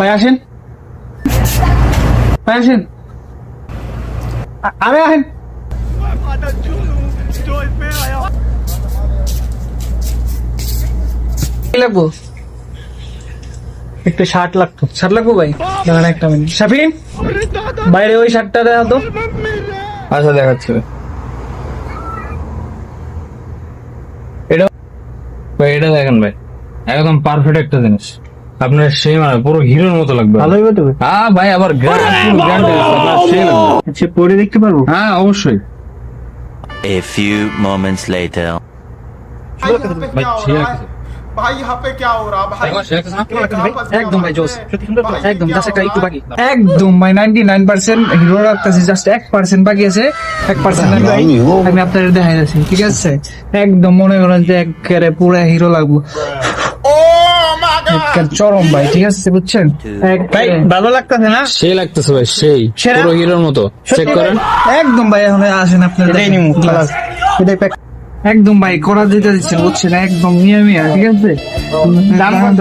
ভাই আসেন, ভাই আসেন, আরে আসেন। কি লাগবো? একটা শার্ট লাগতো। শার্ট লাগবো ভাই? দাঁড়ান একটা মিনিট। শাফিন, বাইরে ওই শার্টটা দেখা তো। আচ্ছা দেখাচ্ছে। এটা ভাই, এটা দেখেন ভাই, একদম পারফেক্ট একটা জিনিস। আপনার সেই মানে পুরো হিরোর মতো লাগবে। ভালো হইবে তো? হ্যাঁ ভাই, আবার গ্র্যান্ড আপনার সেই লাগবে। আচ্ছা, পরে দেখতে পারবো? হ্যাঁ অবশ্যই। A few moments later. भाई यहाँ पे क्या हो रहा है? भाई यहाँ पे क्या हो रहा है? भाई একদম ভাই জোস, একদম জাস্ট একটা একটু বাকি, একদম ভাই 99% হিরো রাখতেছি, জাস্ট 1% বাকি আছে। 1% আমি আপনাদের দেখাই যাচ্ছি, ঠিক আছে? একদম মনে করেন যে একেবারে পুরো হিরো লাগবো, একেবারে চরম ভাই, ঠিক আছে? বুঝছেন ভাই? ভালো লাগতেছে না? সেই লাগতেছে ভাই, সেই সেরা? পুরো হিরোর মতো। চেক করেন। একদম ভাই, এখন আসেন আপনার এটাই নিমু, এটাই প্যাক। একদম ভাই করা দিতে দিচ্ছেন, বুঝছেন? একদম মিয়া মিয়া, ঠিক আছে? দাম কত?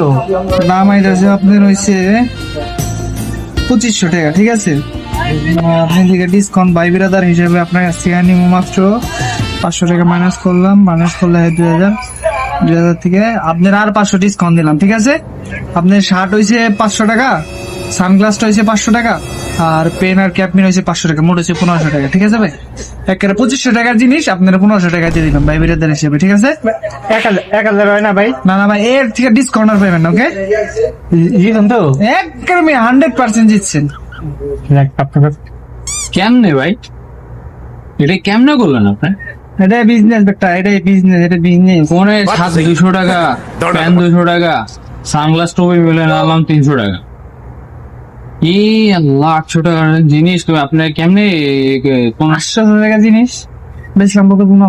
দাম আইতাছে আপনার হইছে 2500 টাকা, ঠিক আছে? আপনি থেকে ডিসকাউন্ট ভাই বিরাদার হিসেবে আপনার কাছ থেকে নিমু মাত্র 500 টাকা মাইনাস করলাম, মাইনাস করলে 2000 থেকে আপনার আর 500 ডিসকাউন্ট দিলাম, ঠিক আছে? আপনার শার্ট হইছে 500 টাকা, সানগ্লাসটা হয়েছে 500 টাকা, আর পেন আর ক্যাপমিন হয়েছে 500 টাকা, মোট হচ্ছে 1500 টাকা, ঠিক আছে ভাই? একেবারে 2500 টাকার জিনিস আপনারা 1500 টাকা দিয়ে দিলাম ভাই বিরাদার হিসেবে, ঠিক আছে? 1000 হয় না ভাই? না না ভাই, এর থেকে ডিসকাউন্ট আর পাবেন না, ওকে? জিতুন তো একদমই 100% জিতছেন। কেমনে ভাই, এটা কেমনে করলেন আপনি? এটা বিজনেস একটা, এটাই বিজনেস, এটা বিজনেস। ফোনে 200 টাকা, প্যান 200 টাকা, সানগ্লাস টুপি মিলে নাম 300 টাকা। এই আল্লাহ, 800 টাকার জিনিস তো আপনার কেমনে 500 টাকা জিনিস বেশি সম্পর্ক কোনো